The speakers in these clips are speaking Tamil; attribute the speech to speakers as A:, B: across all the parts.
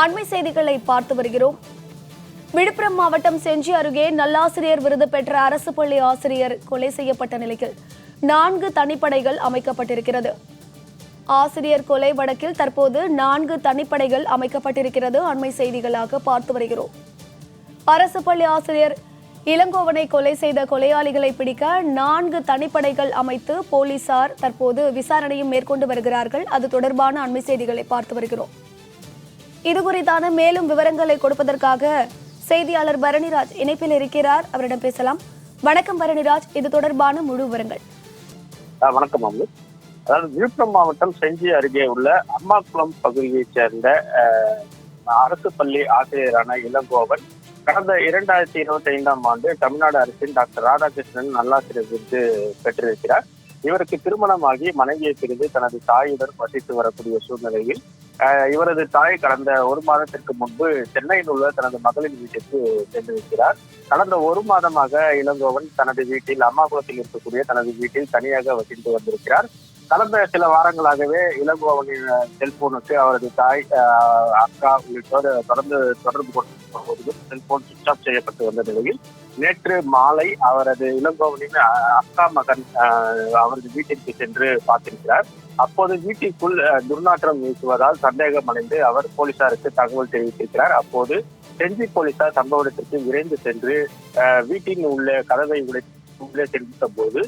A: அண்மை செய்திகளை பார்த்து வருகிறோம். விழுப்புரம் மாவட்டம் செஞ்சி அருகே நல்லாசிரியர் விருது பெற்ற அரசு பள்ளி ஆசிரியர் கொலை செய்யப்பட்ட நிலையில் 4 தனிப்படைகள் அமைக்கப்பட்டிருக்கிறது. ஆசிரியர் கொலை வழக்கில் தற்போது 4 தனிப்படைகள் அமைக்கப்பட்டிருக்கிறது. அண்மை செய்திகளாக பார்த்து வருகிறோம். அரசு பள்ளி ஆசிரியர் இளங்கோவனை கொலை செய்த கொலையாளிகளை பிடிக்க 4 தனிப்படைகள் அமைத்து போலீசார் தற்போது விசாரணையும் மேற்கொண்டு வருகிறார்கள். அது தொடர்பான அண்மை செய்திகளை பார்த்து வருகிறோம். இது குறித்தான மேலும் விவரங்களை கொடுப்பதற்காக செய்தியாளர் பரணிராஜ் இணைப்பில் இருக்கிறார். அவரிடம் பேசலாம். வணக்கம் பரணிராஜ், இது தொடர்பான முழு விவரங்கள்.
B: வணக்கம் அம்மு. அதாவது விழுப்புரம் மாவட்டம் செஞ்சி அருகே உள்ள அம்மாக்குளம் பகுதியைச் சேர்ந்த அரசு பள்ளி ஆசிரியரான இளங்கோவன் கடந்த 2025ஆம் ஆண்டு தமிழ்நாடு அரசின் டாக்டர் ராதாகிருஷ்ணன் நல்லாசிரியர் விருது பெற்றிருக்கிறார். இவருக்கு திருமணமாகி மனைவியை பிரிந்து தனது தாயுடன் வசித்து வரக்கூடிய சூழ்நிலையில் இவரது தாய் கடந்த 1 மாதத்திற்கு முன்பு சென்னையில் உள்ள தனது மகளின் வீட்டிற்கு சென்றிருக்கிறார். கடந்த 1 மாதமாக இளங்கோவன் தனது வீட்டில் அம்மாகுளத்தில் இருக்கக்கூடிய தனது வீட்டில் தனியாக வசித்து வந்திருக்கிறார். கடந்த சில வாரங்களாகவே இளங்கோவனின் செல்போனுக்கு அவரது தாய், அக்கா உள்ளிட்டோர் தொடர்பு கொண்டு செல்போன் சுவிட்ச் ஆஃப் செய்யப்பட்டு வந்த நிலையில் நேற்று மாலை அவரது இளங்கோவனின் அக்கா மகன் அவரது வீட்டிற்கு சென்று பார்த்திருக்கிறார். அப்போது வீட்டிற்குள் துர்நாற்றம் வீசுவதால் சந்தேகம் அடைந்து அவர் போலீசாருக்கு தகவல் தெரிவித்திருக்கிறார். அப்போது செஞ்சி போலீசார் சம்பவ இடத்திற்கு விரைந்து சென்று வீட்டின் உள்ள கதவை உள்ளே சென்ற போது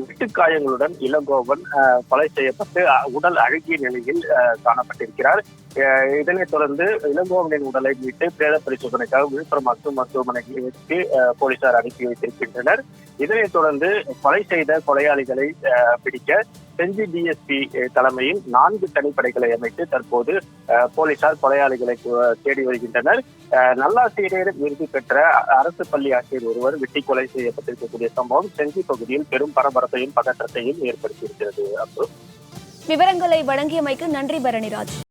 B: வீட்டுக்காயங்களுடன் இளங்கோவன் கொலை செய்யப்பட்டு உடல் அழுகிய நிலையில் காணப்பட்டிருக்கிறார். இதனைத் தொடர்ந்து இளங்கோவனின் உடலை மீட்டு பிரேத பரிசோதனைக்காக விழுப்புரம் மருத்துவமனைக்கு போலீசார் அனுப்பி வைத்திருக்கின்றனர். இதனைத் தொடர்ந்து கொலை செய்த கொலையாளிகளை பிடிக்க செஞ்சி டிஎஸ்பி தலைமையில் 4 தனிப்படைகளை அமைத்து தற்போது போலீசார் கொலையாளிகளை தேடி வருகின்றனர். நல்லாசிரியர் விருது பெற்ற அரசு பள்ளி ஆசிரியர் ஒருவர் வெட்டி கொலை செய்யப்பட்டிருக்கக்கூடிய சம்பவம் செஞ்சி பகுதியில் பெரும் பரபரப்பையும் பதற்றத்தையும் ஏற்படுத்தியிருக்கிறது.
A: விவரங்களை வழங்கியமைக்கு நன்றி பரணிராஜ்.